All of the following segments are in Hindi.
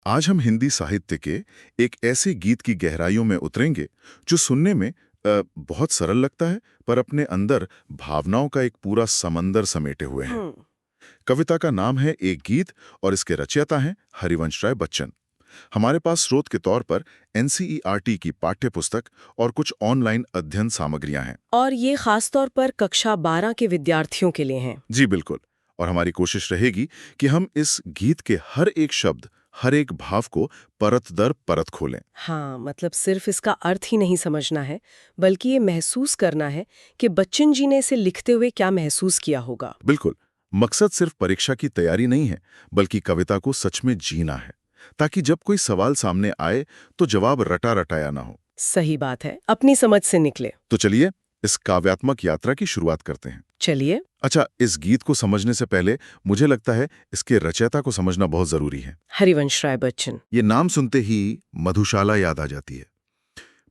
आज हम हिंदी साहित्य के एक ऐसे गीत की गहराइयों में उतरेंगे जो सुनने में बहुत सरल लगता है, पर अपने अंदर भावनाओं का एक पूरा समंदर समेटे हुए हैं। हम्म। कविता का नाम है एक गीत और इसके रचयिता हैं हरिवंश राय बच्चन। हमारे पास स्रोत के तौर पर एनसीईआरटी की पाठ्य पुस्तक और कुछ ऑनलाइन अध्ययन सामग्रियां हैं। और ये खास तौर पर कक्षा 12 के विद्यार्थियों के लिए हैं। जी बिल्कुल। और हमारी कोशिश रहेगी कि हम इस गीत के हर एक शब्द, हर एक भाव को परत दर परत खोलें। हाँ, मतलब सिर्फ इसका अर्थ ही नहीं समझना है, बल्कि ये महसूस करना है कि बच्चन जी ने इसे लिखते हुए क्या महसूस किया होगा। बिल्कुल। मकसद सिर्फ परीक्षा की तैयारी नहीं है, बल्कि कविता को सच में जीना है, ताकि जब कोई सवाल सामने आए तो जवाब रटा रटाया ना हो। सही बात है, अपनी समझ से निकले। तो चलिए इस काव्यात्मक यात्रा की शुरुआत करते हैं। चलिए। अच्छा, इस गीत को समझने से पहले मुझे लगता है इसके रचयिता को समझना बहुत जरूरी है। हरिवंश राय बच्चन। ये नाम सुनते ही मधुशाला याद आ जाती है,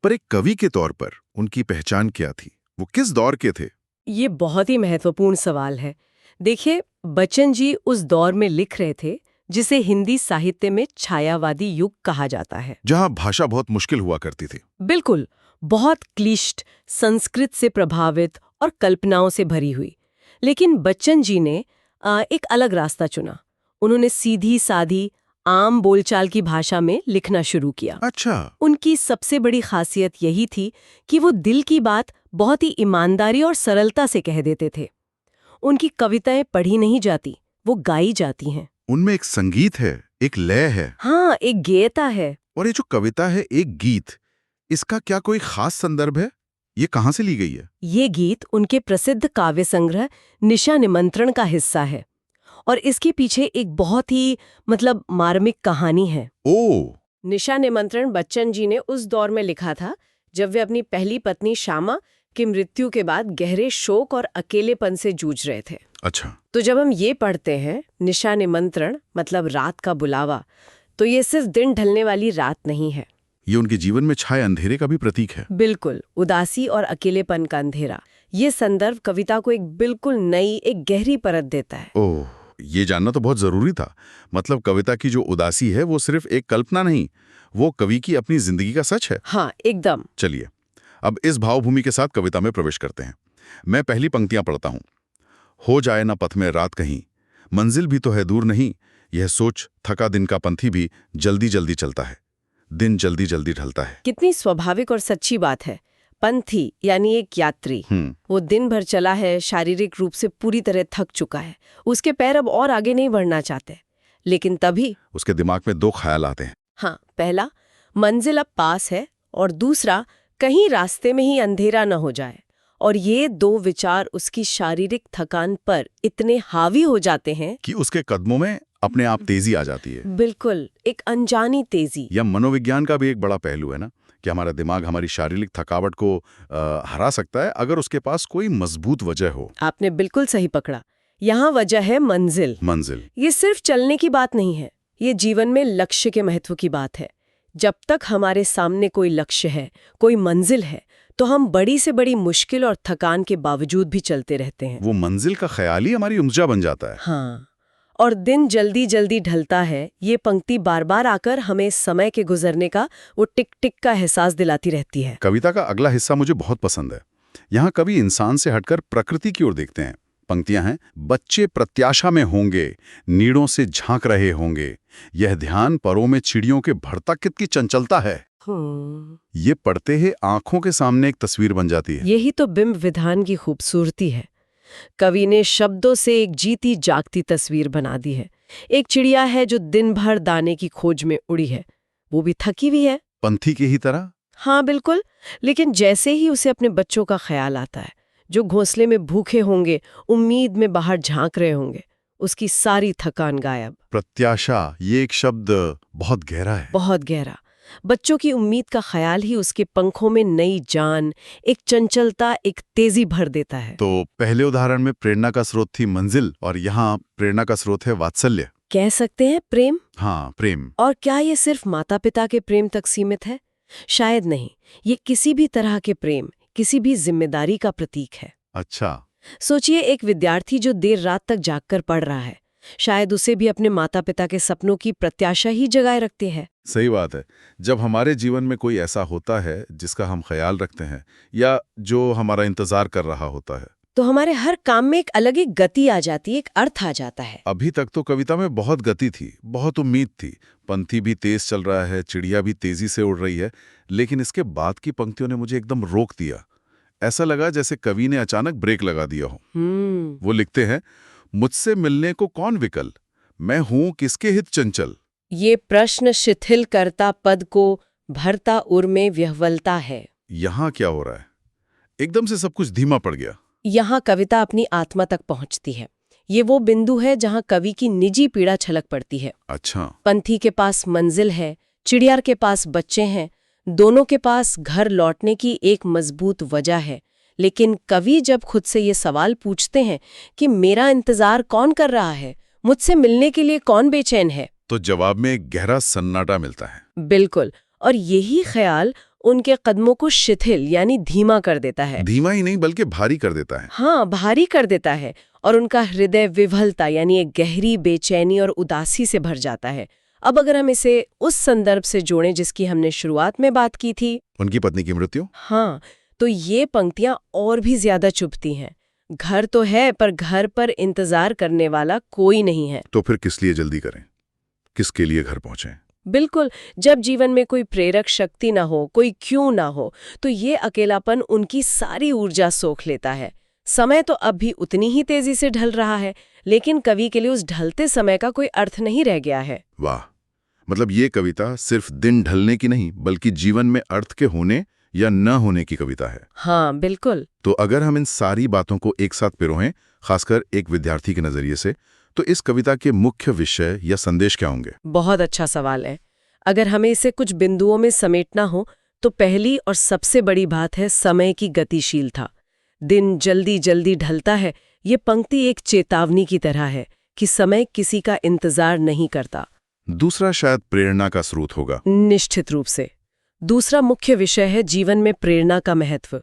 पर एक कवि के तौर पर उनकी पहचान क्या थी? वो किस दौर के थे? ये बहुत ही महत्वपूर्ण सवाल है। देखिए, बच्चन जी उस दौर में लिख रहे थे जिसे हिंदी साहित्य में छायावादी युग कहा जाता है। जहां भाषा बहुत मुश्किल हुआ करती थी। बिल्कुल, बहुत क्लिष्ट, संस्कृत से प्रभावित और कल्पनाओं से भरी हुई। लेकिन बच्चन जी ने एक अलग रास्ता चुना। उन्होंने सीधी सादी आम बोलचाल की भाषा में लिखना शुरू किया। अच्छा। उनकी सबसे बड़ी खासियत यही थी कि वो दिल की बात बहुत ही ईमानदारी और सरलता से कह देते थे। उनकी कविताएं पढ़ी नहीं जाती, वो गाई जाती हैं। उनमें एक संगीत है, एक लय है। हाँ, एक गेयता है। और ये जो कविता है एक गीत, इसका क्या कोई खास संदर्भ है? ये कहाँ से ली गई है? ये गीत उनके प्रसिद्ध काव्य संग्रह निशा निमंत्रण का हिस्सा है और इसके पीछे एक बहुत ही मार्मिक कहानी है। ओ। निशा निमंत्रण बच्चन जी ने उस दौर में लिखा था जब वे अपनी पहली पत्नी श्यामा की मृत्यु के बाद गहरे शोक और अकेलेपन से जूझ रहे थे। अच्छा। तो जब हम ये पढ़ते हैं निशा निमंत्रण मतलब रात का बुलावा, तो ये सिर्फ दिन ढलने वाली रात नहीं है। ये उनके जीवन में छाए अंधेरे का भी प्रतीक है। बिल्कुल, उदासी और अकेलेपन का अंधेरा। ये संदर्भ कविता को एक बिल्कुल नई, एक गहरी परत देता है। ओह, ये जानना तो बहुत जरूरी था। मतलब कविता की जो उदासी है वो सिर्फ एक कल्पना नहीं, वो कवि की अपनी जिंदगी का सच है। हाँ, एकदम। चलिए अब इस भावभूमि के साथ कविता में प्रवेश करते हैं। मैं पहली पंक्तियां पढ़ता हूं। हो जाए ना पथ में रात कहीं, मंजिल भी तो है दूर नहीं, यह सोच थका दिन का पंथी भी जल्दी जल्दी चलता है, दिन जल्दी जल्दी ढलता है। कितनी स्वाभाविक और सच्ची बात है। पंथी यानी एक यात्री, वो दिन भर चला है, शारीरिक रूप से पूरी तरह थक चुका है, उसके पैर अब और आगे नहीं बढ़ना चाहते। लेकिन तभी उसके दिमाग में दो ख्याल आते हैं। हाँ, पहला, मंजिल अब पास है, और दूसरा, कहीं रास्ते में ही अंधेरा न हो जाए। और ये दो विचार उसकी शारीरिक थकान पर इतने हावी हो जाते हैं कि उसके कदमों में अपने आप तेजी आ जाती है। बिल्कुल, एक अनजानी तेजी। या मनोविज्ञान का भी एक बड़ा पहलू है ना, कि हमारा दिमाग हमारी शारीरिक थकावट को हरा सकता है अगर उसके पास कोई मजबूत वजह हो। आपने बिल्कुल सही पकड़ा। यहाँ वजह है मंजिल। मंजिल। ये सिर्फ चलने की बात नहीं है, ये जीवन में लक्ष्य के महत्व की बात है। जब तक हमारे सामने कोई लक्ष्य है, कोई मंजिल है, तो हम बड़ी से बड़ी मुश्किल और थकान के बावजूद भी चलते रहते हैं। वो मंजिल का ख्याल ही हमारी ऊर्जा बन जाता है। हाँ, और दिन जल्दी जल्दी ढलता है, ये पंक्ति बार बार आकर हमें समय के गुजरने का वो टिक टिक का एहसास दिलाती रहती है। कविता का अगला हिस्सा मुझे बहुत पसंद है। यहाँ कवि इंसान से हटकर प्रकृति की ओर देखते हैं। पंक्तियां हैं, बच्चे प्रत्याशा में होंगे, नीड़ों से झांक रहे होंगे, यह ध्यान परों में चिड़ियों के भड़ताकित की चंचलता है। ये पढ़ते ही आंखों के सामने एक तस्वीर बन जाती है। यही तो बिंब विधान की खूबसूरती है। कवि ने शब्दों से एक जीती जागती तस्वीर बना दी है। एक चिड़िया है जो दिन भर दाने की खोज में उड़ी है, वो भी थकी हुई है, पंथी की ही तरह। हाँ बिल्कुल। लेकिन जैसे ही उसे अपने बच्चों का ख्याल आता है, जो घोंसले में भूखे होंगे, उम्मीद में बाहर झांक रहे होंगे, उसकी सारी थकान गायब। प्रत्याशा, ये एक शब्द बहुत गहरा है। बहुत गहरा। बच्चों की उम्मीद का ख्याल ही उसके पंखों में नई जान, एक चंचलता, एक तेजी भर देता है। तो पहले उदाहरण में प्रेरणा का स्रोत थी मंजिल, और यहाँ प्रेरणा का स्रोत है वात्सल्य। कह सकते हैं प्रेम। हाँ, प्रेम। और क्या ये सिर्फ माता पिता के प्रेम तक सीमित है? शायद नहीं। ये किसी भी तरह के प्रेम, किसी भी जिम्मेदारी का प्रतीक है। अच्छा। सोचिए, एक विद्यार्थी जो देर रात तक जागकर पढ़ रहा है, शायद उसे भी अपने माता पिता के सपनों की प्रत्याशा ही जगाए रखती है। सही बात है। जब हमारे जीवन में कोई ऐसा होता है जिसका हम ख्याल रखते हैं या जो हमारा इंतजार कर रहा होता है, तो हमारे हर काम में एक अलग ही गति आ जाती है, एक अर्थ आ जाता है। अभी तक तो कविता में बहुत गति थी, बहुत उम्मीद थी। पंथी भी तेज चल रहा है, चिड़िया भी तेजी से उड़ रही है, लेकिन इसके बाद की पंक्तियों ने मुझे एकदम रोक दिया। ऐसा लगा जैसे कवि ने अचानक ब्रेक लगा दिया हो। वो लिखते हैं, मुझसे मिलने को कौन विकल, मैं हूं किसके हित चंचल। ये प्रश्न शिथिल करता पद को, भरता उर में विह्वलता है। यहाँ क्या हो रहा है? एकदम से सब कुछ धीमा पड़ गया। यहाँ कविता अपनी आत्मा तक पहुंचती है। ये वो बिंदु है जहाँ कवि की निजी पीड़ा छलक पड़ती है। अच्छा। पंथी के पास मंजिल है, चिड़ियार के पास बच्चे हैं, दोनों के पास घर लौटने की एक मजबूत वजह है। लेकिन कवि जब खुद से ये सवाल पूछते हैं कि मेरा इंतजार कौन कर रहा है, मुझसे मिलने के लिए कौन बेचैन है, तो जवाब में एक गहरा सन्नाटा मिलता है। बिल्कुल। और यही ख्याल उनके कदमों को शिथिल यानी धीमा कर देता है। धीमा ही नहीं बल्कि भारी कर देता है। हाँ, भारी कर देता है। और उनका हृदय विह्वलता यानी एक गहरी बेचैनी और उदासी से भर जाता है। अब अगर हम इसे उस संदर्भ से जोड़ें जिसकी हमने शुरुआत में बात की थी, उनकी पत्नी की मृत्यु, हाँ, तो ये पंक्तियां और भी ज्यादा चुभती हैं। घर तो है पर घर पर इंतजार करने वाला कोई नहीं है। तो फिर किस लिए जल्दी करें, किसके लिए घर पहुंचे? बिल्कुल। जब जीवन में कोई प्रेरक शक्ति ना हो, कोई क्यों ना हो, तो ये अकेलापन उनकी सारी ऊर्जा सोख लेता है। समय तो अब भी उतनी ही तेजी से ढल रहा है, लेकिन कवि के लिए उस ढलते समय का कोई अर्थ नहीं रह गया है। वाह, मतलब ये कविता सिर्फ दिन ढलने की नहीं बल्कि जीवन में अर्थ के होने या न होने की कविता है। हाँ, बिल्कुल। तो अगर हम इन सारी बातों को एक साथ पिरोएं, खासकर एक विद्यार्थी के नजरिए से, तो इस कविता के मुख्य विषय या संदेश क्या होंगे? बहुत अच्छा सवाल है। अगर हमें इसे कुछ बिंदुओं में समेटना हो तो पहली और सबसे बड़ी बात है समय की गतिशीलता। दिन जल्दी जल्दी ढलता है। ये पंक्ति एक चेतावनी की तरह है कि समय किसी का इंतजार नहीं करता। दूसरा शायद प्रेरणा का स्रोत होगा। निश्चित रूप से। दूसरा मुख्य विषय है जीवन में प्रेरणा का महत्व।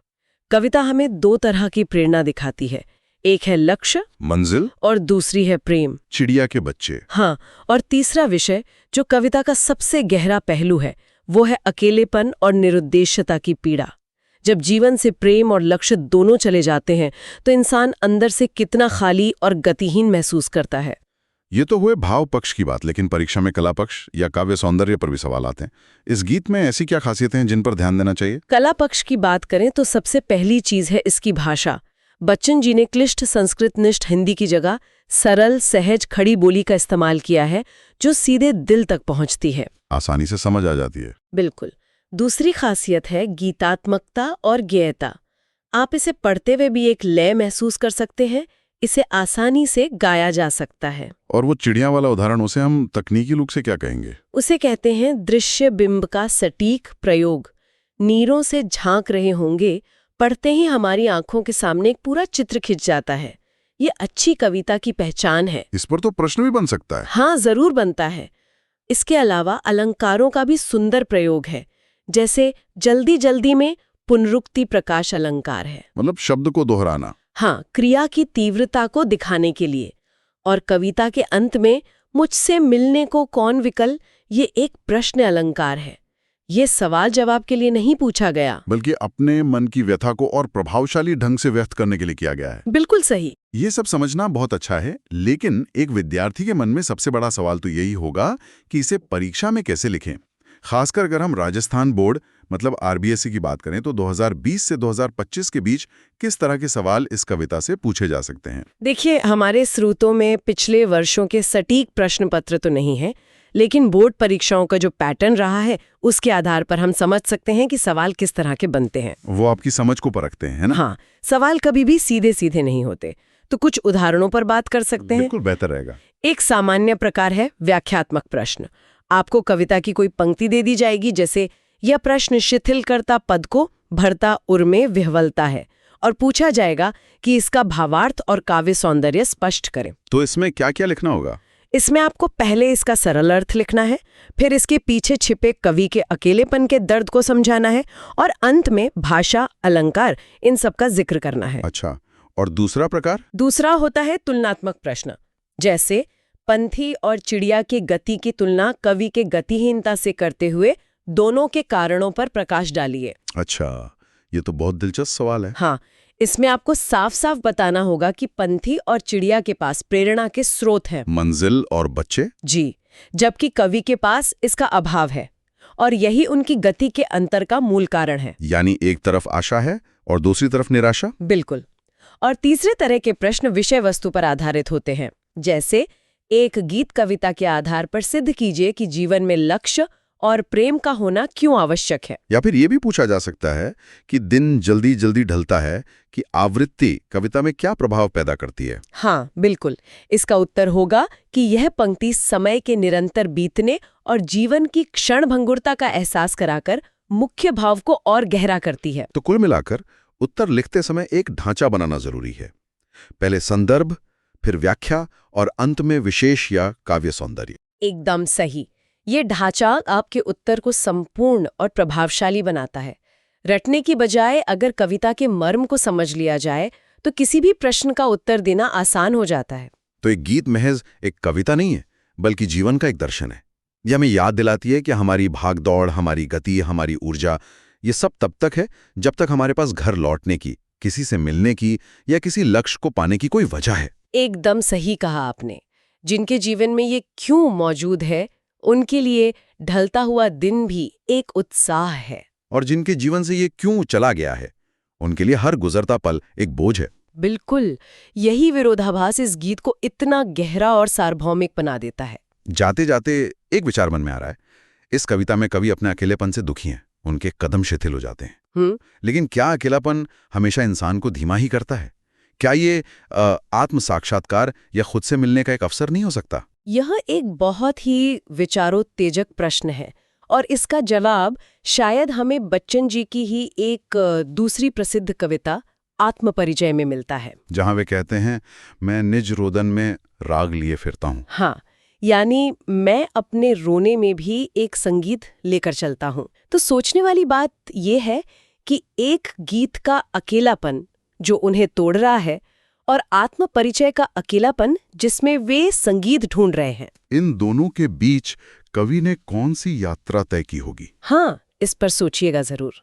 कविता हमें दो तरह की प्रेरणा दिखाती है। एक है लक्ष्य, मंजिल, और दूसरी है प्रेम, चिड़िया के बच्चे। हाँ, और तीसरा विषय जो कविता का सबसे गहरा पहलू है, वो है अकेलेपन और निरुद्देश्यता की पीड़ा। जब जीवन से प्रेम और लक्ष्य दोनों चले जाते हैं तो इंसान अंदर से कितना खाली और गतिहीन महसूस करता है। ये तो हुए भाव पक्ष की बात, लेकिन परीक्षा में कला पक्ष या काव्य सौंदर्य पर भी सवाल आते हैं। इस गीत में ऐसी क्या खासियतें हैं जिन पर ध्यान देना चाहिए? कला पक्ष की बात करें तो सबसे पहली चीज है इसकी भाषा। बच्चन जी ने क्लिष्ट संस्कृतनिष्ठ हिंदी की जगह सरल सहज खड़ी बोली का इस्तेमाल किया है, जो सीधे दिल तक पहुंचती है, आसानी से समझ आ जाती है। बिल्कुल। दूसरी खासियत है गीतात्मकता और गेयता। आप इसे पढ़ते हुए भी एक लय महसूस कर सकते हैं। इसे आसानी से गाया जा सकता है। और वो चिड़िया वाला उदाहरण, उसे हम तकनीकी रूप से क्या कहेंगे? उसे कहते हैं दृश्य बिंब का सटीक प्रयोग। नीरों से झांक रहे होंगे, पढ़ते ही हमारी आंखों के सामने एक पूरा चित्र खिंच जाता है। ये अच्छी कविता की पहचान है। इस पर तो प्रश्न भी बन सकता है। हाँ, जरूर बनता है। इसके अलावा अलंकारों का भी सुंदर प्रयोग है। जैसे जल्दी जल्दी में पुनरुक्ति प्रकाश अलंकार है, मतलब शब्द को दोहराना। हाँ, क्रिया की तीव्रता को दिखाने के लिए। और कविता के अंत में मुझसे मिलने को कौन विकल, ये एक प्रश्न अलंकार है। ये सवाल जवाब के लिए नहीं पूछा गया, बल्कि अपने मन की व्यथा को और प्रभावशाली ढंग से व्यक्त करने के लिए किया गया है। बिल्कुल सही। ये सब समझना बहुत अच्छा है, लेकिन एक विद्यार्थी के मन में सबसे बड़ा सवाल तो यही होगा कि इसे परीक्षा में कैसे लिखें। खासकर अगर हम राजस्थान बोर्ड मतलब आरबीएसई की बात करें तो 2020 से 2025 के बीच किस तरह के सवाल इस कविता से पूछे जा सकते हैं? देखिए, हमारे स्रोतों में पिछले वर्षों के सटीक प्रश्न पत्र तो नहीं है, लेकिन बोर्ड परीक्षाओं का जो पैटर्न रहा है उसके आधार पर हम समझ सकते हैं कि सवाल किस तरह के बनते हैं। वो आपकी समझ को परखते हैं, है ना? हाँ, सवाल कभी भी सीधे सीधे नहीं होते। तो कुछ उदाहरणों पर बात कर सकते हैं। बिल्कुल, बेहतर रहेगा। एक सामान्य प्रकार है व्याख्यात्मक प्रश्न। आपको कविता की कोई पंक्ति दे दी जाएगी, जैसे यह प्रश्न शिथिल करता पद को, भरता उर में विह्वलता है, और पूछा जाएगा कि इसका भावार्थ और काव्य सौंदर्य स्पष्ट करें। तो इसमें क्या क्या लिखना होगा? इसमें आपको पहले इसका सरल अर्थ लिखना है, फिर इसके पीछे छिपे कवि के अकेलेपन के दर्द को समझाना है, और अंत में भाषा, अलंकार, इन सब का जिक्र करना है। अच्छा, और दूसरा प्रकार? दूसरा होता है तुलनात्मक प्रश्न। जैसे पंथी और चिड़िया की गति की तुलना कवि के गतिहीनता से करते हुए दोनों के कारणों पर प्रकाश डालिए। अच्छा, ये तो बहुत दिलचस्प सवाल है। हाँ, इसमें आपको साफ साफ बताना होगा कि पंथी और चिड़िया के पास प्रेरणा के स्रोत हैं। मंजिल और बच्चे? जी, जबकि कवि के पास इसका अभाव है और यही उनकी गति के अंतर का मूल कारण है। यानी एक तरफ आशा है और दूसरी तरफ निराशा? बिल्कुल। और तीसरे तरह के प्रश्न विषय वस्तु पर आधारित होते हैं, जैसे एक गीत कविता के आधार पर सिद्ध कीजिए कि जीवन में लक्ष्य और प्रेम का होना क्यों आवश्यक है। या फिर ये भी पूछा जा सकता है कि दिन जल्दी जल्दी ढलता है कि आवृत्ति कविता में क्या प्रभाव पैदा करती है? हाँ, बिल्कुल। इसका उत्तर होगा कि यह पंक्ति समय के निरंतर बीतने और जीवन की क्षणभंगुरता का एहसास कराकर मुख्य भाव को और गहरा करती है। तो कुल मिलाकर उत्तर लिखते समय एक ढांचा बनाना जरूरी है। पहले संदर्भ, फिर व्याख्या और अंत में विशेष या काव्य सौंदर्य। एकदम सही। ये ढांचा आपके उत्तर को संपूर्ण और प्रभावशाली बनाता है। रटने की बजाय अगर कविता के मर्म को समझ लिया जाए तो किसी भी प्रश्न का उत्तर देना आसान हो जाता है। तो एक गीत महज एक कविता नहीं है, बल्कि जीवन का एक दर्शन है। यह हमें याद दिलाती है कि हमारी भागदौड़, हमारी गति, हमारी ऊर्जा, ये सब तब तक है जब तक हमारे पास घर लौटने की, किसी से मिलने की या किसी लक्ष्य को पाने की कोई वजह है। एकदम सही कहा आपने। जिनके जीवन में ये क्यों मौजूद है, उनके लिए ढलता हुआ दिन भी एक उत्साह है। और जिनके जीवन से ये क्यों चला गया है, उनके लिए हर गुजरता पल एक बोझ है। बिल्कुल, यही विरोधाभास इस गीत को इतना गहरा और सार्वभौमिक बना देता है। जाते जाते एक विचार मन में आ रहा है। इस कविता में कवि अपने अकेलेपन से दुखी हैं, उनके कदम शिथिल हो जाते हैं। लेकिन क्या अकेलापन हमेशा इंसान को धीमा ही करता है? क्या ये आत्म साक्षात्कार या खुद से मिलने का एक अवसर नहीं हो सकता? यह एक बहुत ही विचारोत्तेजक प्रश्न है और इसका जवाब शायद हमें बच्चन जी की ही एक दूसरी प्रसिद्ध कविता आत्मपरिचय में मिलता है, जहां वे कहते हैं, मैं निज रोदन में राग लिए फिरता हूं। हाँ, यानी मैं अपने रोने में भी एक संगीत लेकर चलता हूँ। तो सोचने वाली बात यह है कि एक गीत का अकेलापन जो उन्हें तोड़ रहा है और आत्मपरिचय का अकेलापन जिसमें वे संगीत ढूंढ रहे हैं, इन दोनों के बीच कवि ने कौन सी यात्रा तय की होगी? हाँ, इस पर सोचिएगा जरूर।